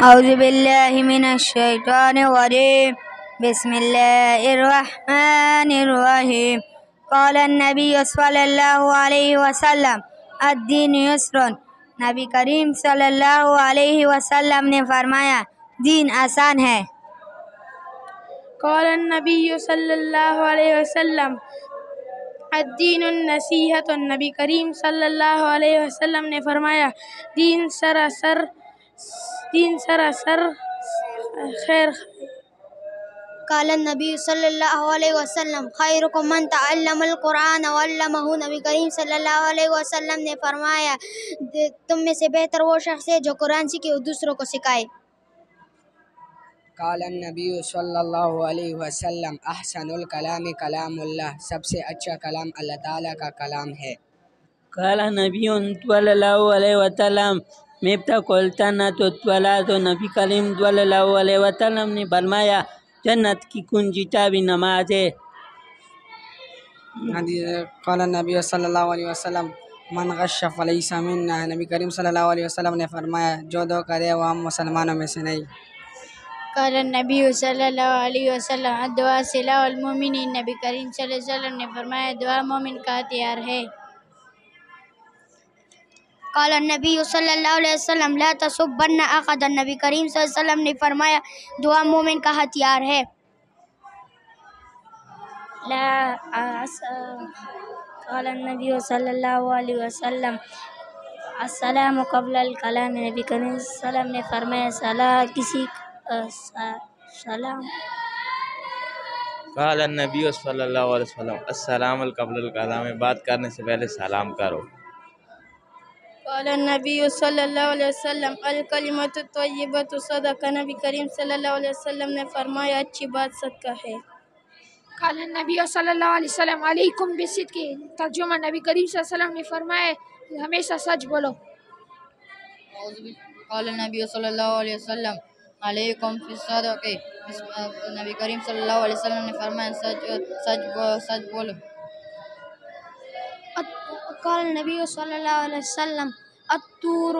أعوذ بالله من الشيطان الرجيم بسم الله الرحمن الرحيم قال النبي صلی اللہ علیہ وسلم الدین یسر، نبی کریم صلی اللہ علیہ وسلم نے فرمایا دین آسان ہے۔ قال النبی صلی اللہ علیہ وسلم الدین النصیحۃ، نبی کریم صلی اللہ علیہ وسلم نے فرمایا دین سراسر خیر۔ قال النبی صلی اللہ علیہ وسلم خیرکم من تعلم القرآن وعلمہ، نبی کریم صلی اللہ علیہ وسلم نے فرمایا تم میں سے بہتر وہ شخص ہے جو قرآن سیکھے اور دوسروں کو سکھائے۔ قال النبی صلی اللہ علیہ وسلم احسن الکلام کلام اللہ، سب سے اچھا کلام اللہ تعالیٰ کا کلام ہے۔ قال نبی صلی اللہ علیہ وسلم مفتاح الجنۃ الصلاۃ، نبی کریم صلی اللہ علیہ وسلم نے فرمایا جنت کی کنجی چابی نماز ہے۔ قال النبی صلی اللہ علیہ وسلم من غش فلیس منا، نبی کریم صلی اللہ علیہ وسلم نے فرمایا جو دو کرے وہ ہم مسلمانوں میں سے نہیں۔ قال النبی صلی اللہ علیہ وسلم الدعاء سلاح المؤمنین، نبی کریم صلی اللہ علیہ وسلم نے فرمایا دعا مومن کا ہتھیار ہے۔ قال النبی صلی اللہ علیہ وسلم لا تسبن احدا، نبی کریم صلی اللہ علیہ وسلم نے فرمایا دعا مومن کا ہتھیار ہے۔ قال النبی صلی اللہ علیہ وسلم السلام قبل الکلام، نبی کریم صلی اللہ علیہ وسلم نے فرمایا سلام۔ قال النبی صلی اللہ علیہ وسلم السلام قبل الکلام، بات کرنے سے پہلے سلام کرو۔ قال النبی صلی اللہ علیہ وسلم الکلمۃ الطیبۃ صدقہ، نبی کریم صلی اللہ علیہ وسلم نے فرمایا اچھی بات صدقہ ہے۔ قال النبی صلی اللہ علیہ وسلم علیکم بالصدق، ترجمہ نبی کریم صلی اللہ علیہ وسلم نے فرمایا ہمیشہ سچ بولو۔ قال النبی صلی اللہ علیہ وسلم علیکم بالصدق، نبی کریم صلی اللہ علیہ وسلم نے فرمایا سچ بولو۔ قال النبی صلی اللہ علیہ وسلم الطور